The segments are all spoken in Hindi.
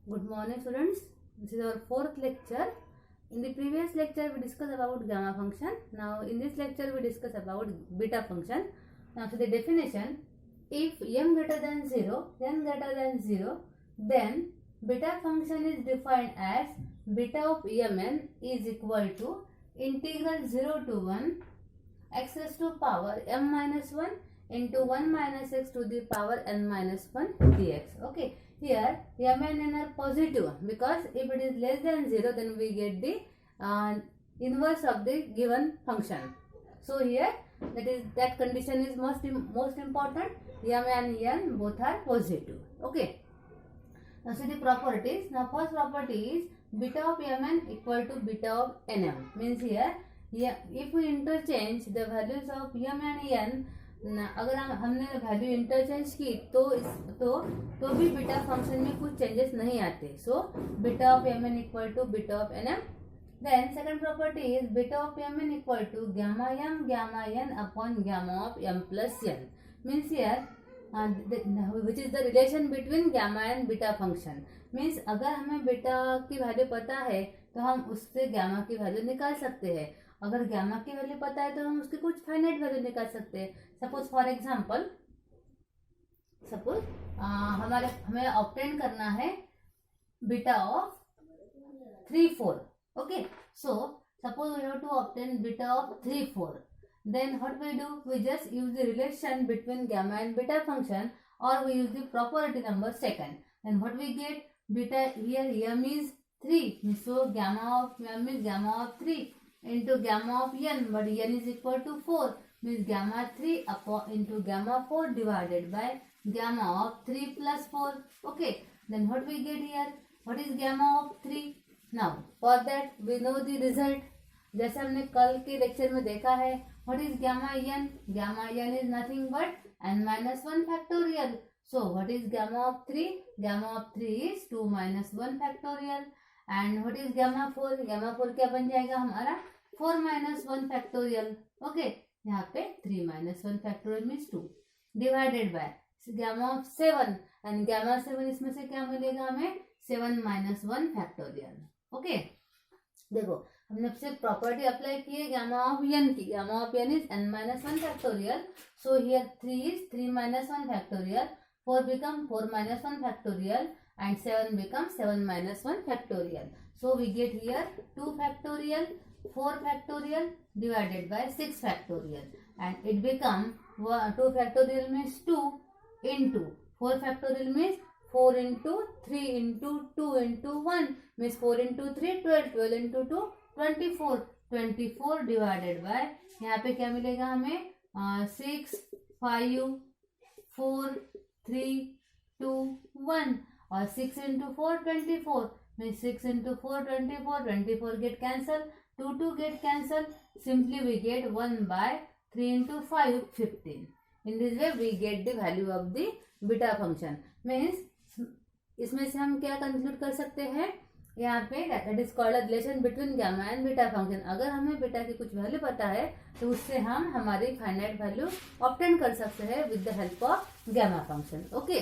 Good morning, students. This is our fourth lecture. In the previous lecture, we discussed about gamma function. Now, in this lecture, we discuss about beta function. Now, so the definition: if m greater than 0, n greater than 0, then beta function is defined as beta of mn is equal to integral 0 to 1 x raised to power m minus 1 into 1 minus x to the power n minus 1 dx. Okay. Here m and n are positive because if it is less than 0, then we get the inverse of the given function. So here that condition is most important. M and n both are positive. Okay. Now see the properties. Now first property is beta of mn equal to beta of nm. Means here if we interchange the values of m and n, अगर हमने वैल्यू इंटरचेंज की तो भी बीटा फंक्शन में कुछ चेंजेस नहीं आते. So beta of M N equal to beta of N M. Then second property is beta of M N equal to gamma N upon gamma of M plus N. Means here which is the relation between gamma and beta function. Means अगर हमें बीटा की वैल्यू पता है तो हम उससे गामा की वैल्यू निकाल सकते हैं. अगर गामा की वैल्यू पता है तो हम उसकी कुछ फाइनाइट वैल्यू निकाल सकते हैं. सपोज फॉर एग्जांपल हमें ऑब्टेन करना है beta of 3 4. Okay. So suppose we have to obtain beta of 3 4. Then what we do, we just use the relation between gamma and beta function और we use the property number second. Then what we get, beta here m is 3, so gamma of m is gamma of 3 into gamma of n, but n is equal to 4, means gamma 3 into gamma 4 divided by gamma of 3 plus 4. Okay. Then what we get here, what is gamma of 3? Now for that we know the result. जैसे हमने कल के लेक्चर में देखा है, what is gamma n? Gamma n is nothing but n minus 1 factorial. So what is gamma of 3? Gamma of 3 is 2 minus 1 factorial. And what is gamma 4? Gamma 4 क्या बन जाएगा हमारा 4 minus 1 factorial. Okay. यहाँ पे 3 minus 1 factorial means 2 divided by gamma of 7. and gamma 7 इसमें से क्या मिलेगा हमें 7 minus 1 factorial. Okay. देखो हमने सिर्फ प्रॉपर्टी अप्लाई की है गामा ऑफ n की. Gamma of n is n minus 1 factorial. So here 3 is 3 minus 1 factorial. 4 become 4 minus 1 factorial and 7 becomes 7 minus 1 factorial. So we get here 2 factorial, 4 factorial divided by 6 factorial, and it become 2 factorial means 2 into 4 factorial means 4 into 3 into 2 into 1 means 4 into 3 12, 12 into 2 24, 24 divided by यहाँ पे क्या मिलेगा हमें 6 5 4 3 2 1 और 6 into 4 24 means 6 into 4 24, 24 get cancel, 2 get cancel, simply we get 1 by 3 into 5 15. In this way we get the value of the beta function. Means इसमें से हम क्या कंक्लूड कर सकते हैं, यहाँ पे that is called relation between gamma and beta function. अगर हमें बीटा की कुछ वैल्यू पता है तो उससे हम हमारी फाइनाइट वैल्यू ऑब्टेन कर सकते हैं with the help of gamma function. Okay.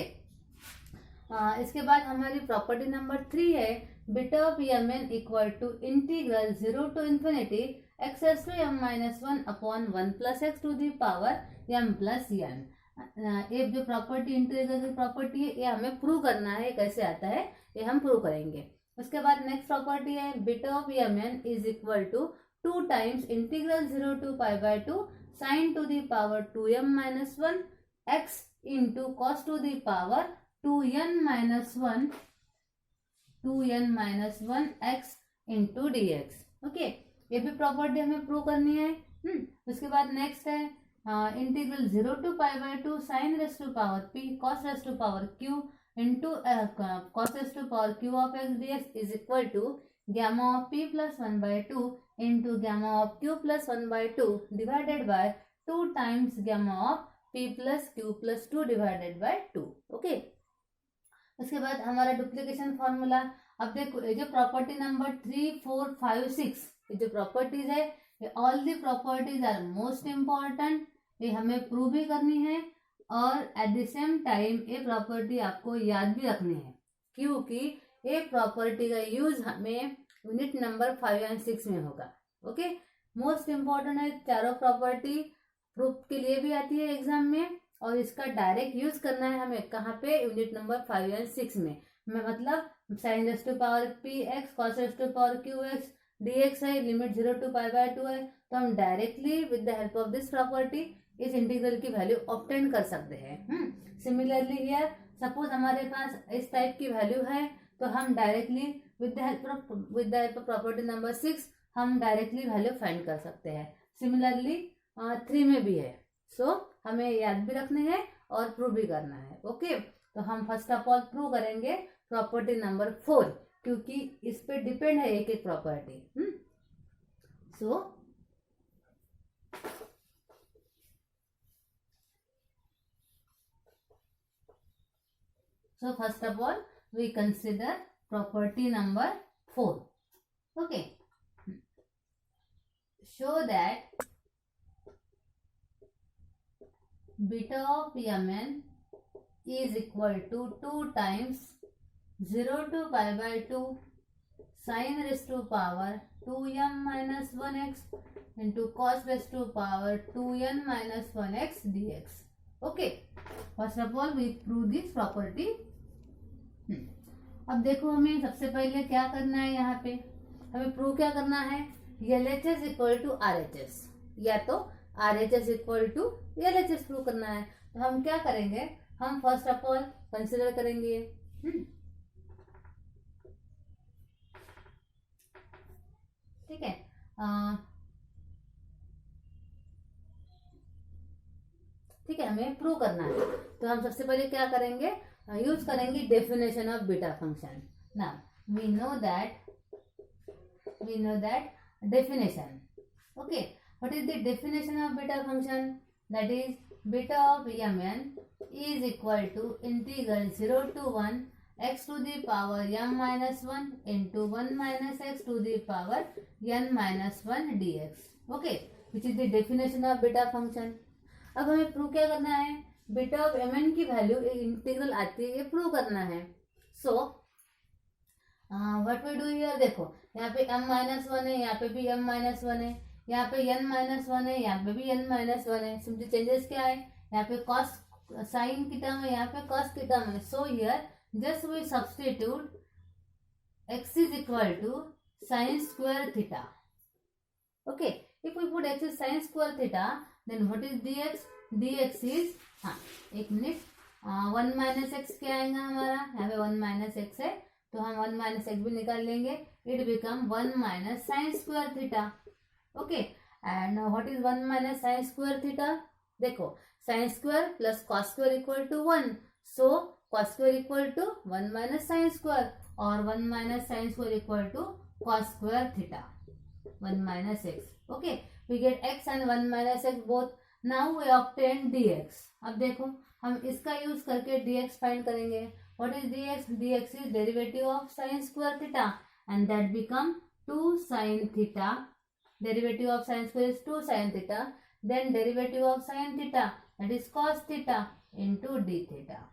इसके बाद हमारी प्रॉपर्टी नंबर 3 है beta of M N equal to integral 0 to infinity X S to M minus 1 upon 1 plus X to the power M plus N. ये जो प्रॉपर्टी इंटीग्रल की प्रॉपर्टी है ये हमें प्रूव करना है. कैसे आता है ये हम प्रूव करेंगे. उसके बाद नेक्स्ट प्रॉपर्टी है beta of M N is equal to 2 times integral 0 to pi by 2 sine to the power 2m minus 1 X into cos to the power 2n minus 1 X into D X. Okay. ये भी प्रॉपर्टी हमें प्रूव करनी है. उसके बाद नेक्स्ट है integral 0 to pi by 2 sine raise to power p cos raise to power q into cos raise to power q of x dx is equal to gamma of p plus 1 by 2 into gamma of q plus 1 by 2 divided by 2 times gamma of p plus q plus 2 divided by 2. Okay. उसके बाद हमारा डुप्लीकेशन फॉर्मूला. अब देखो ये जो प्रॉपर्टी नंबर 3 4 5 6 ये जो प्रॉपर्टीज है ये all the properties are most important. ये हमें प्रूव भी करनी है और एट द सेम टाइम ये प्रॉपर्टी आपको याद भी रखनी है क्योंकि ये प्रॉपर्टी का यूज हमें यूनिट नंबर 5 एंड 6 में होगा। ओके, मोस्ट इम्पॉर्टेंट है, चारों प्रॉपर्टी प्रूफ के लिए भी आती है एग्जाम में, और इसका डायरेक्ट यूज करना है हमें कहाँ पे, यूनिट नंबर 5 एंड 6 में। मतलब sine raise to power P X cos raise to power Q X dx है, लिमिट 0 to π/2 है, तो हम directly with the help of this property इस इंटीग्रल की वैल्यू ऑब्टेन कर सकते हैं। सिमिलरली हियर सपोज हमारे पास इस टाइप की वैल्यू है, तो हम directly with the help of property number 6 हम डायरेक्टली वैल्यू फाइंड कर सकते हैं। सिमिलरली 3 में भी है, सो हमें याद भी रखने हैं और प्रूव भी करना है। ओके, तो हम फर्स्ट ऑफ ऑल प्रूव करेंगे प्रॉपर्टी नंबर 4, क्योंकि इस पे डिपेंड है एक एक property. So first of all we consider property number 4. Okay, show that beta of mn is equal to 2 times 0 to π/2 sin raised to power 2m minus 1x into cos raised to power 2n minus 1x dx. Okay, first of all we prove this property. अब देखो हमें सबसे पहले क्या करना है, यहाँ पे हमें प्रूव क्या करना है, LHS इक्वल टू RHS, या तो RHS equal to LHS prove करना है। तो हम क्या करेंगे, हम फर्स्ट ऑफ ऑल कंसिडर करेंगे ठीक है, ठीक है, हमें प्रूव करना है। तो हम सबसे पहले क्या करेंगे, यूज करेंगे definition of beta function. Now we know that definition. Okay, what is the definition of beta function, that is beta of mn is equal to integral 0 to 1 x to the power m minus 1 into 1 minus x to the power n minus 1 dx. Okay, which is the definition of beta function. अब हमें प्रूव क्या करना है, बीटा ऑफ mn की वैल्यू इंटीग्रल आती है, ये प्रूव करना है। So what we do here, देखो यहाँ पे m minus 1 है, यहाँ पे भी m minus 1 है, यहाँ पे n minus 1 है, यहाँ पे भी n minus 1 है। सिंपली चेंजेस क्या है, यहाँ पे cos साइन की टर्म है, यहाँ पे cos की टर्म है। So here just we substitute x is equal to sin square theta. Okay, if we put x is sin square theta, then what is dx? dx is, हाँ एक मिनट, 1 माइनस एक्स क्या आएगा हमारा, यहाँ पे 1 माइनस एक्स है, तो हम 1 माइनस एक्स भी निकाल लेंगे, it become 1 minus sine square theta. Okay, and what is 1 minus sine square theta, देखो sine square plus cos square equal to 1, so cos square equal to 1 minus sine square, और 1 minus sine square equal to cos square theta 1 minus x. Okay, we get x and 1 minus x both. Now we obtain dx. अब देखो हम इसका यूज करके dx फाइंड करेंगे. What is dx? dx is derivative of sine square theta and that become 2 sine theta. Derivative of sine square is 2 sine theta. Then derivative of sine theta that is cos theta into d theta.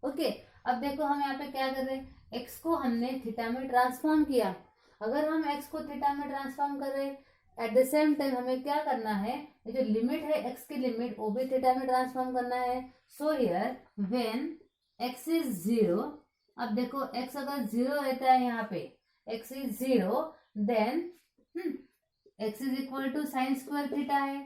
Okay, अब देखो हम यहाँ पे क्या कर रहे हैं, x को हमने थीटा में ट्रांसफॉर्म किया. अगर हम x को थीटा में ट्रांसफॉर्म कर रहे हैं, एट द सेम टाइम हमें क्या करना है, ये जो लिमिट है x की लिमिट वो भी थीटा में ट्रांसफॉर्म करना है. So here when x is 0, अब देखो x अगर 0 रहता है यहाँ पे, x is 0, then x is equal to sine square theta है.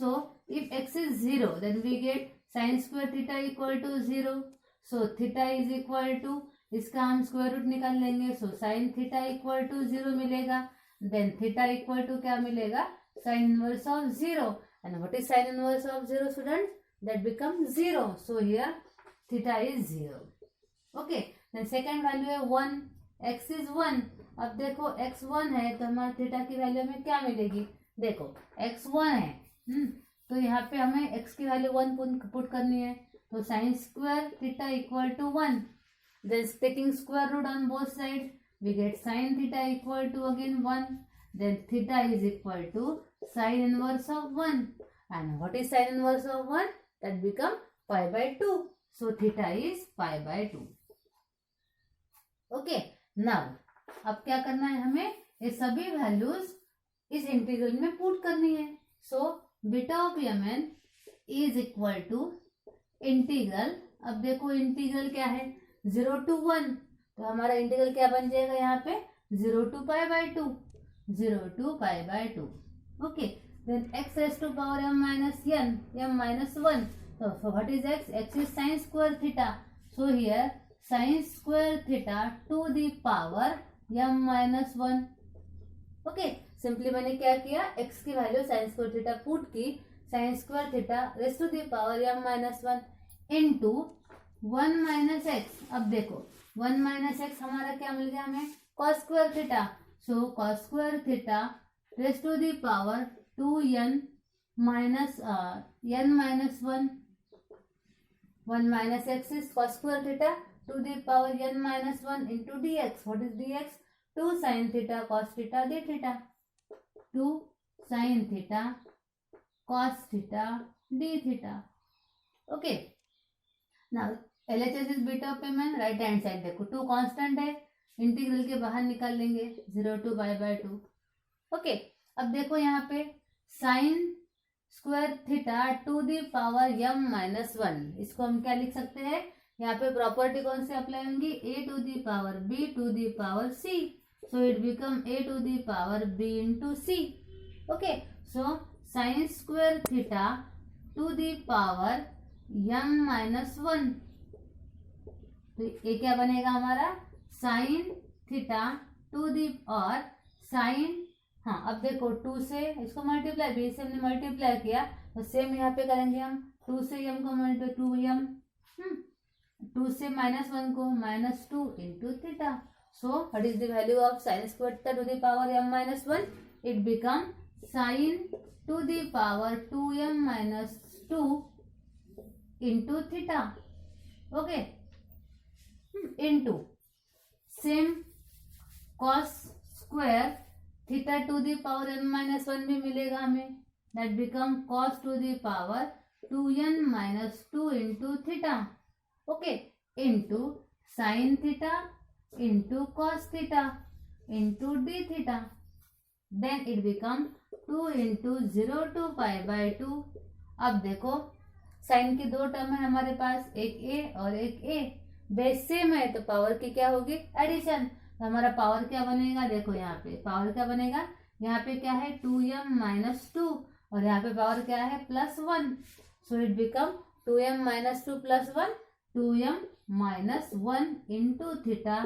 So if x is 0 then we get sine square theta equal to 0. So theta is equal to, इसका हम स्क्वायर रूट निकाल लेंगे. So sine theta equal to 0 मिलेगा. देन थीटा इक्वल टू क्या मिलेगा, sine inverse of 0. And what is sine inverse of 0 student? That become 0. So here theta is 0. Okay, then second value है 1. x is 1. अब देखो x 1 है तो हमारे थीटा की वैल्यू में क्या मिलेगी, देखो x 1 है, तो यहाँ पे हमें x की वैल्यू 1 पुट करनी है. तो sine square theta equal to 1. Then taking square root on both sides, we get sin theta equal to again 1. Then theta is equal to sin inverse of 1. And what is sin inverse of 1? That become pi by 2. So theta is pi by 2. Okay, now अब क्या करना है, हमें ये सभी वैल्यूज इस इंटीग्रल में पुट करनी है. So beta of mn is equal to integral. अब देखो इंटीग्रल क्या है, 0 to 1, तो हमारा इंटीग्रल क्या बन जाएगा यहाँ पे, 0 to pi by 2, 0 to pi by 2. Okay, then x raised to power m minus n, m minus 1. So what is x? X is sin square theta. So here sin square theta to the power m minus 1. Okay, simply मैंने क्या किया, x की value sin square theta put की, sin square theta raised to the power m minus 1 into 1 minus x. अब देखो 1 minus x हमारा क्या मिल गया हमें, cos square theta. So cos square theta raised to the power 2n minus n minus 1. 1 minus x is cos square theta to the power n minus 1 into dx. What is dx? 2 sin theta cos theta d theta. 2 sin theta cos theta d theta. Okay. Now LHS is beta of mn. Right hand side देखो 2 कांस्टेंट है, इंटीग्रल के बाहर निकाल लेंगे, 0 to पाई बाय 2. ओके, अब देखो यहाँ पे sine square theta to the power m minus 1. इसको हम क्या लिख सकते हैं, यहाँ पे प्रॉपर्टी कौन से अप्लाई होंगी, a to the power b to the power c. So it become a to the power b into c. Okay, so sine square theta to the power m minus 1, तो ये क्या बनेगा हमारा, साइन थीटा टू दी, और साइन, हाँ अब देखो 2 से इसको मल्टीप्लाई, b से हमने मल्टीप्लाई किया, तो सेम यहाँ पे करेंगे हम, 2 से m को मल्टीप्लाई 2m, 2 से -1 को -2 into theta. So what is the value of sine square theta to the power m minus 1? It become sine to the power 2m minus 2 into theta. Okay, into same cos square theta to the power n minus 1 भी मिलेगा हमें, that become cos to the power 2n minus 2 into theta. Okay, into sine theta into cos theta into D theta. Then it become 2 into 0 to pi by 2. अब देखो साइन की 2 टर्म है हमारे पास, एक a और एक a, बेस सेम है तो पावर की क्या होगी, एडिशन. तो हमारा पावर क्या बनेगा, देखो यहाँ पे पावर क्या बनेगा, यहाँ पे क्या है 2m माइनस 2, और यहाँ पे पावर क्या है +1. सो it become 2m minus 2 +1, 2m minus 1 into theta.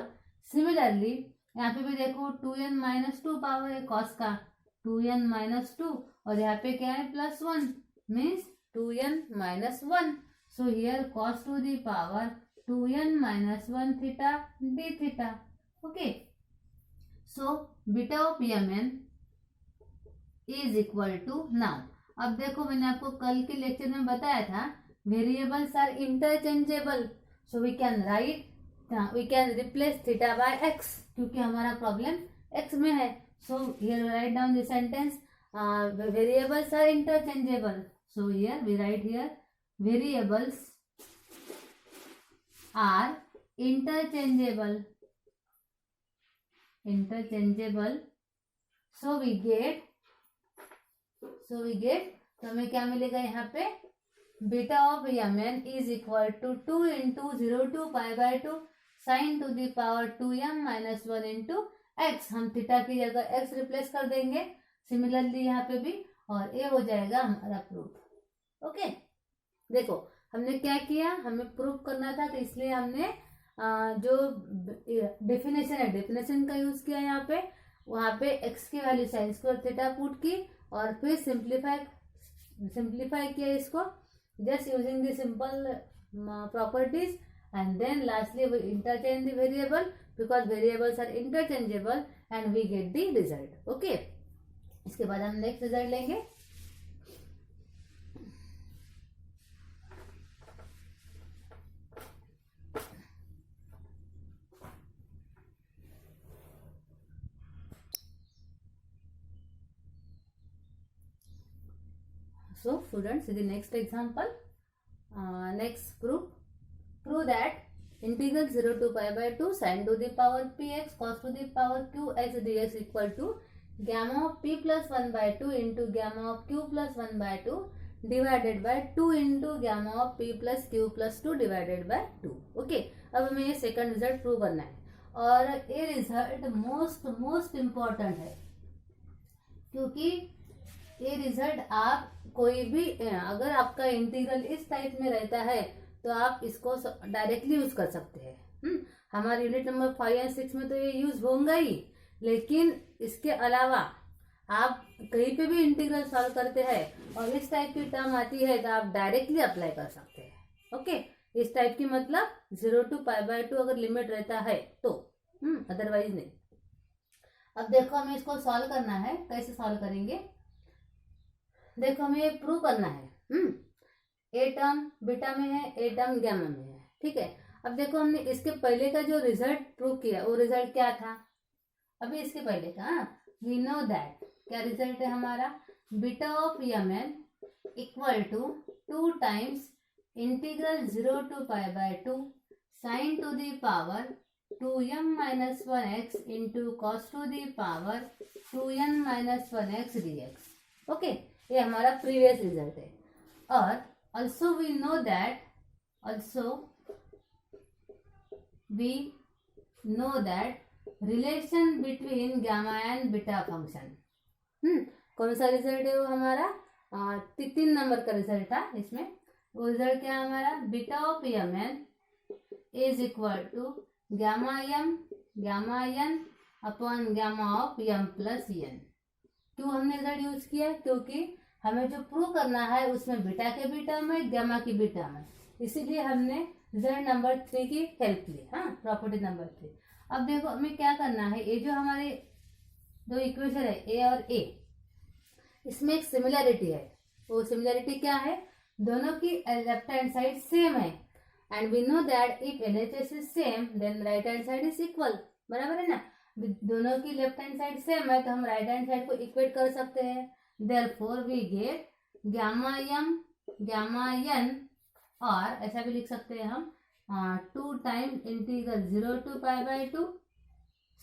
Similarly यहाँ पे भी देखो 2n माइनस 2 पावर है कॉस का, 2n माइनस 2, और यहाँ पे क्या है +1, means 2n minus 1. So here cos to the power 2n minus 1 theta d theta. Okay, so beta of mn is equal to, now अब देखो मैंने आपको कल के लेक्चर में बताया था variables are interchangeable, so we can write, we can replace theta by x, क्योंकि हमारा प्रॉब्लम x में है. So here write down this sentence, variables are interchangeable. So here we write here variables are interchangeable. So we get तो हमें क्या मिलेगा यहाँ पे, beta of mn is equal to 2 into 0 to pi by 2 sine to the power 2m minus 1 into x. हम थीटा की जगह x रिप्लेस कर देंगे, सिमिलरली यहाँ पे भी, और ये हो जाएगा हमारा प्रूफ. ओके, देखो हमने क्या किया, हमें प्रूफ करना था, तो इसलिए हमने जो डेफिनेशन है डेफिनेशन का यूज किया यहाँ पे. वहाँ पे x की वैल्यू साइन स्क्वायर थीटा पुट की, और फिर सिंप्लीफाई किया इसको just using the simple properties, and then lastly we interchange the variable because variables are interchangeable and we get the result. Okay, इसके बाद हम नेक्स्ट रिजल्ट लेंगे. So students, the next example, next proof that integral 0 to pi by 2 sin to the power px cos to the power qx dx equal to gamma of p plus 1 by 2 into gamma of q plus 1 by 2 divided by 2 into gamma of p plus q plus 2 divided by 2. Okay, अब हमें ये सेकंड रिजल्ट प्रूव करना है और ये रिजल्ट मोस्ट इम्पॉर्टेंट है, क्योंकि ये रिजल्ट आप कोई भी अगर आपका इंटीग्रल इस टाइप में रहता है तो आप इसको डायरेक्टली यूज कर सकते हैं. हमारे यूनिट नंबर 5 और 6 में तो ये यूज होगा ही, लेकिन इसके अलावा आप कहीं पे भी इंटीग्रल सॉल्व करते हैं और इस टाइप की टर्म आती है तो आप डायरेक्टली अप्लाई कर सकते हैं. ओके, इस टाइप की मतलब 0 to pi by 2 अगर लिमिट रहता है तो, अदरवाइज नहीं. अब देखो हमें इसको सॉल्व करना है. कैसे सॉल्व करेंगे, देखो हमें ये प्रूव करना है. ए टर्म बीटा में है, ए टर्म गैमा में है. ठीक है, अब देखो हमने इसके पहले का जो रिजल्ट प्रूव किया वो रिजल्ट क्या था. अभी इसके पहले का वी नो दैट क्या रिजल्ट है हमारा, beta of M N equal to 2 times integral 0 to pi by 2 sine to the power 2m minus 1x into cos to the power 2n minus 1x dx. Okay, ये हमारा प्रीवियस रिजल्ट है. और also we know that relation between gamma and beta function. कौन सा रिजल्ट है वो हमारा 3 नंबर का रिजल्ट था. इसमें वो रिजल्ट क्या है हमारा, beta of M N is equal to gamma N upon gamma of M plus N. क्यों हमने रिजल्ट यूज किया, क्योंकि हमें जो प्रूव करना है उसमें बीटा के भी टर्म है, गामा की भी टर्म है, इसीलिए हमने रिजल्ट नंबर 3 की हेल्प ली. Property number 3. अब देखो हमें क्या करना है, ये जो हमारे दो इक्वेशन है ए और ए, इसमें एक सिमिलरिटी है. वो सिमिलरिटी क्या है, दोनों की लेफ्ट हैंड साइड सेम है. And we know that if LHS is same then right hand side is equal. बराबर है ना, दोनों की लेफ्ट हैंड साइड सेम है तो हम राइट हैंड साइड को इक्वेट कर सकते हैं. Therefore we get gamma M gamma N, और ऐसा भी लिख सकते हैं हम 2 time integral 0 to pi by 2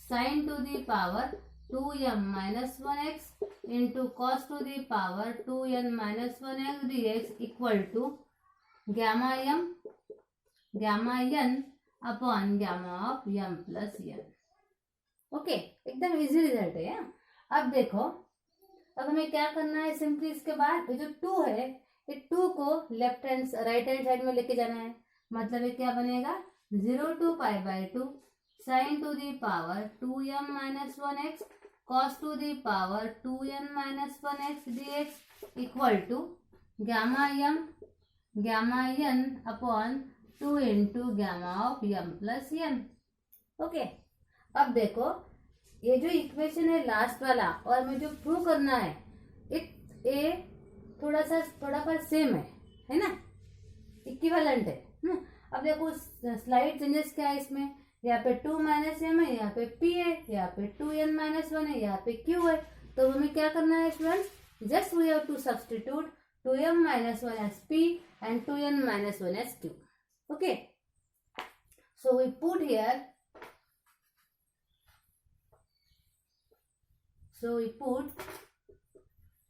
sine to the power 2m minus 1x into cos to the power 2n minus 1x dx equal to gamma n upon gamma of m plus n. Okay, एकदम इजी रिजल्ट है. अब देखो, अब हमें क्या करना है, सिंपली इसके बाद जो 2 है ये 2 को left hand right hand side में लेके जाना है. मतलब ये क्या बनेगा, 0 to pi by 2 sine to the power 2m minus 1x cos to the power 2n minus 1x dx equal to gamma n upon 2 into gamma of m plus n. Okay, अब देखो ये जो इक्वेशन है लास्ट वाला और हमें जो प्रूव करना है ये थोड़ा सा सेम है ना, इक्विवेलेंट है. अब देखो स्लाइड चेंजेस क्या है इसमें, यहाँ पे 2 माइनस एम है, यहाँ पे p है, यहाँ पे 2n माइनस 1 है, यहाँ पे q है. तो हमें क्या करना है students, just we have to substitute 2m minus 1 as p and 2n minus 1 as q. Okay, so we put here, so we put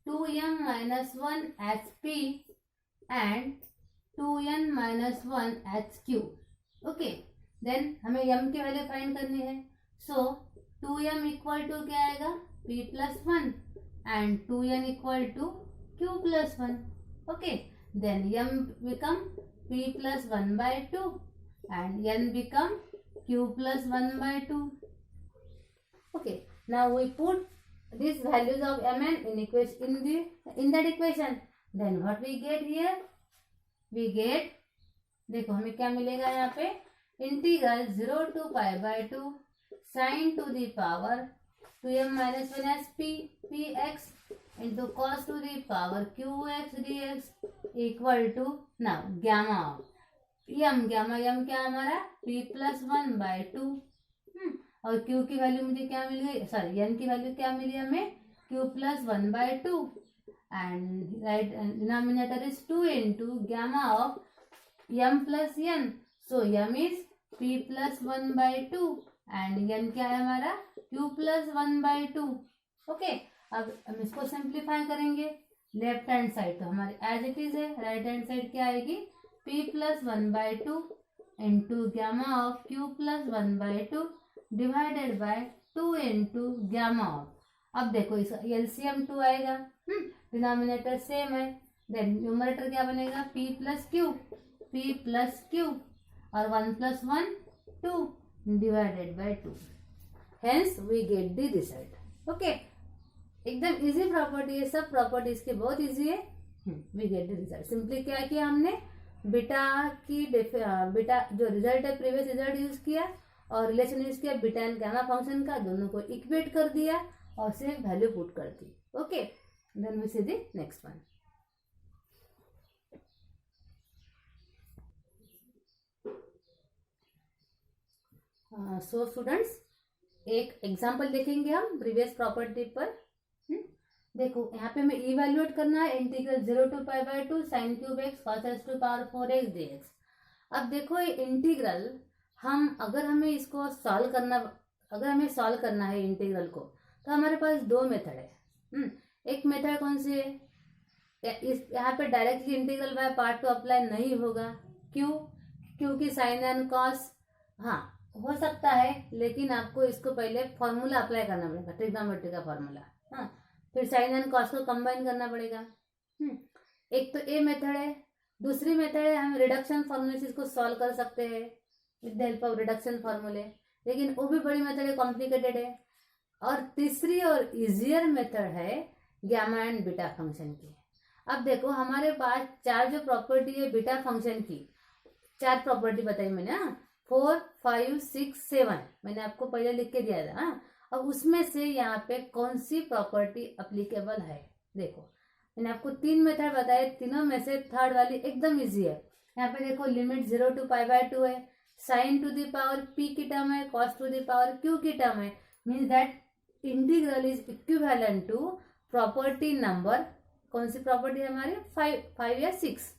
2m minus 1 as p and 2n minus 1 as q. Okay, then हमें m की वैल्यू फाइंड करनी है. so 2m इक्वल टू क्या आएगा, p plus 1 and 2n equal to q plus 1. Okay, then m become p plus 1 by 2 and n become q plus 1 by 2. Okay, now we put these values of mn in that equation. Then what we get here, we get, देखो हमें क्या मिलेगा यहाँ पे, integral 0 to pi by 2 sine to the power 2m minus 1 as px into cos to the power qx dx equal to, now gamma m क्या हमारा p plus 1 by 2. और q की वैल्यू मुझे क्या मिल गई, सॉरी n की वैल्यू क्या मिली हमें, q plus 1 by 2 and right denominator is 2 into gamma of m plus n. So m is p plus 1/2 and n क्या है हमारा q प्लस 1/2। ओके, अब हम इसको सिंप्लीफाई करेंगे। लेफ्ट हैंड साइड तो हमारी एज इट इज है, राइट हैंड साइड क्या आएगी p plus 1/2 into gamma of q plus 1/2 divided by 2 into gamma of. अब देखो इसका एलसीएम 2 आएगा, डिनोमिनेटर सेम है, देन न्यूमरेटर क्या बनेगा p प्लस क्यू और 1 plus 1 2 divided by 2। Hence we get the result. Okay, एकदम इजी प्रॉपर्टी है, सब प्रॉपर्टीज के बहुत इजी है। We get the result. Simply क्या किया हमने, बीटा बीटा जो रिजल्ट है प्रीवियस रिजल्ट यूज किया और रिलेशन यूज किया बीटा एंड गामा फंक्शन का, दोनों को इक्वेट कर दिया और सिर्फ वैल्यू पुट कर दी। Okay, then we see the next one. So students, एक एग्जांपल देखेंगे हम प्रीवियस प्रॉपर्टी पर। देखो यहाँ पे हमें इवैल्यूएट करना है integral 0 to π/2 sin cube x cos s to power 4x dx। अब देखो ये इंटीग्रल हम अगर हमें इसको सॉल्व करना है इंटीग्रल को, तो हमारे पास दो मेथड है। एक मेथड कौन सी है, यहाँ पे directly integral by part two apply नहीं होगा। क्यों? क्योंकि साइन एंड कॉस हाँ हो सकता है, लेकिन आपको इसको पहले फॉर्मूला अप्लाई करना पड़ेगा, ट्रिग्नोमेट्री का फॉर्मूला। हाँ, फिर साइन एंड कॉस को कंबाइन करना पड़ेगा। एक तो ये मेथड है। दूसरी मेथड है हम रिडक्शन फॉर्मूले से इसको सॉल्व कर सकते हैं with the help of reduction फॉर्मूले, लेकिन वो भी बड़ी मेथड है, कॉम्प्लिकेटेड है। और तीसरी और इजियर मेथड है गामा एंड बीटा फंक्शन की। अब देखो हमारे पास चार जो प्रॉपर्टी है बीटा फंक्शन की, चार प्रॉपर्टी बताई मैंने, 4 5 6 7 मैंने आपको पहले लिख के दिया था। अब उसमें से यहाँ पे कौन सी प्रॉपर्टी अप्लीकेबल है, देखो मैंने आपको तीन मेथड बताए, तीनों में से थर्ड वाली एकदम इजी है। यहाँ पे देखो लिमिट 0 to π/2 है, sine to the power p की टर्म है, cos to the power q की टर्म है, means that integral is equivalent to property number. कौन सी प्रॉपर्टी है हमारी, 5 या 6,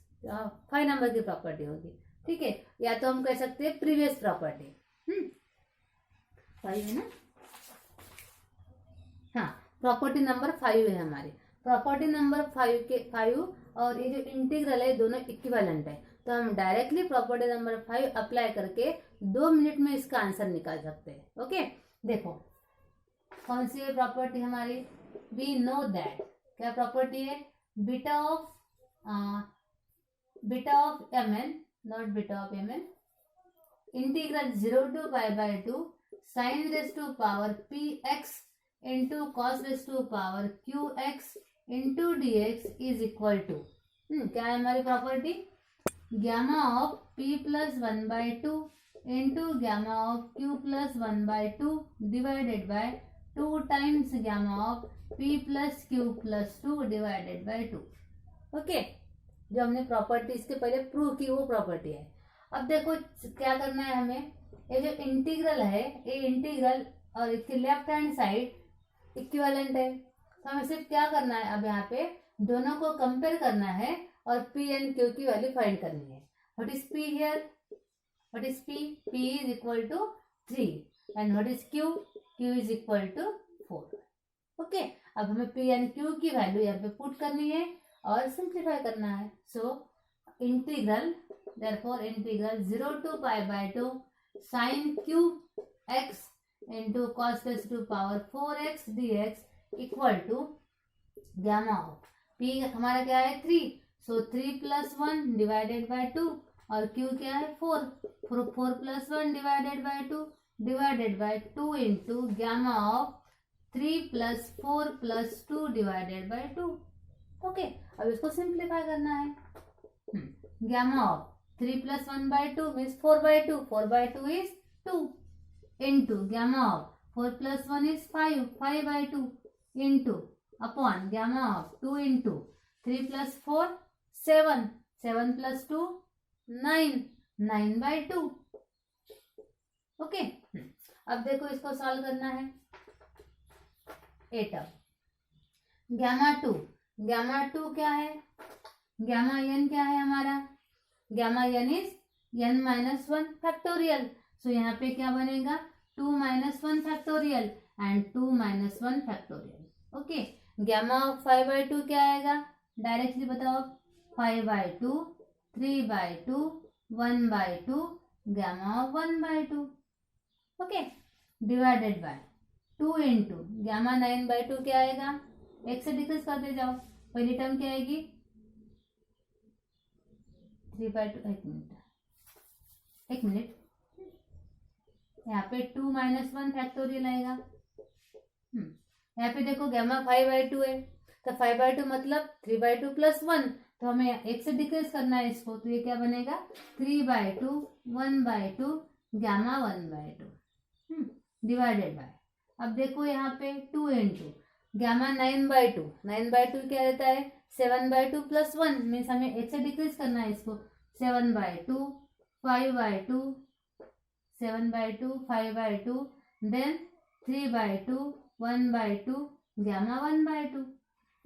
5 नंबर की प्रॉपर्टी होगी। ठीक है, या तो हम कह सकते हैं प्रीवियस प्रॉपर्टी। 5 है ना, हाँ प्रॉपर्टी नंबर 5 है हमारी। प्रॉपर्टी नंबर 5 और ये जो इंटीग्रल है दोनों इक्विवेलेंट है, तो हम डायरेक्टली प्रॉपर्टी नंबर 5 अप्लाई करके 2 मिनट में इसका आंसर निकाल सकते हैं। ओके, देखो कौन सी प्रॉपर्टी हमारी, वी नो दैट, क्या प्रॉपर्टी है, beta of mn, not beta of mn, integral 0 to π/2 sine raise to power px into cos raise to power qx into dx is equal to, क्या है हमारी property, gamma of p plus 1/2 into gamma of q plus 1/2 divided by 2 times gamma of p plus q plus 2 divided by 2। Okay, जो हमने प्रॉपर्टी इसके पहले प्रूव की वो प्रॉपर्टी है। अब देखो क्या करना है हमें, ये जो इंटीग्रल है ये इंटीग्रल और इसकी लेफ्ट हैंड साइड इक्विवेलेंट है, तो हमें सिर्फ क्या करना है, अब यहाँ पे दोनों को कंपेयर करना है और p एंड q की वैल्यू फाइंड करनी है। What is p here, what is p, p is equal to 3 and what is q, q is equal to 4। Okay, अब हमें p एंड q की वैल्यू यहाँ पे पुट करनी है और सिंप्लीफाई करना है। So integral, therefore integral 0 to π/2 sin cube x into cos raise to power 4x dx equal to gamma of p हमारा क्या है 3, सो 3 + 1 डिवाइडेड बाय 2 और q क्या है 4 + 1 divided by 2 divided by 2 into gamma of 3 + 4 + 2 divided by 2। Okay, अब इसको सिंप्लीफाई करना है। Gamma of 3 + 1/2 means 4/2, 4/2 is 2 into gamma of 4 + 1 is 5, 5/2 into upon gamma of 2 into 3 + 4 7, 7 + 2 9, 9/2। Okay, अब देखो इसको सॉल्व करना है। 8 गामा 2 क्या है, गामा n क्या है हमारा, gamma n is n - 1 factorial, so यहाँ पे क्या बनेगा 2 - 1 factorial and 2 - 1 factorial. Okay, gamma of 5/2 क्या आएगा, डायरेक्टली बताओ। 5/2, 3/2, 1/2, gamma of 1/2। Okay, divided by 2 into gamma 9/2 क्या आएगा, एक से डिक्रीज करते जाओ। पहली टर्म क्या आएगी 3/2, एक मिनट, यहाँ पे 2 - 1 फैक्टोरियल आएगा। यहाँ पे देखो गैमा 5/2 है, तो 5/2 मतलब 3/2 प्लस 1, तो हमें एक से डिक्रीज करना है इसको, तो ये क्या बनेगा 3/2, 1/2, गैमा 1/2 डिवाइडेड बाय। अब देखो यहाँ पे 2 इंटू गैमा 9/2, 9/2 क्या रहता है 7/2 प्लस 1, मीन्स हमें एक से डिक्रीज करना है इसको। 7/2, 5/2, 7/2, 5/2, then 3/2, 1/2, gamma 1/2।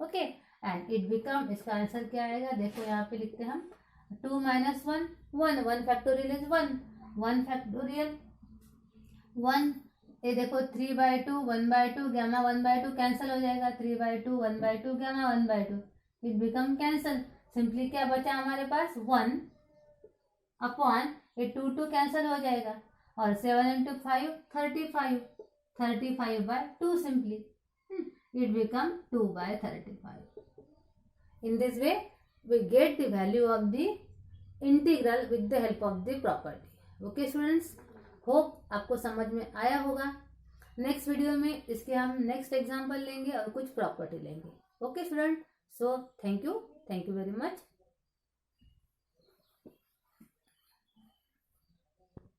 Okay, and it become, इसका आंसर क्या आएगा, देखो यहाँ पे लिखते हैं हम 2 - 1 1, 1 फैक्टोरियल इज 1, 1 फैक्टोरियल 1, ये देखो 3/2, 1/2, गैमा 1/2 कैंसिल हो जाएगा, 3/2, 1/2, gamma 1/2, it become cancel. Simply क्या बचा हमारे पास 1 अपॉन ये 2 कैंसिल हो जाएगा, और 7 into 5 35, 35/2 simply, it become 2/35. In this way we get the value of the integral with the help of the property. Okay students, hope आपको समझ में आया होगा। नेक्स्ट वीडियो में इसके हम नेक्स्ट एग्जाम्पल लेंगे और कुछ प्रॉपर्टी लेंगे। Okay student, so thank you very much.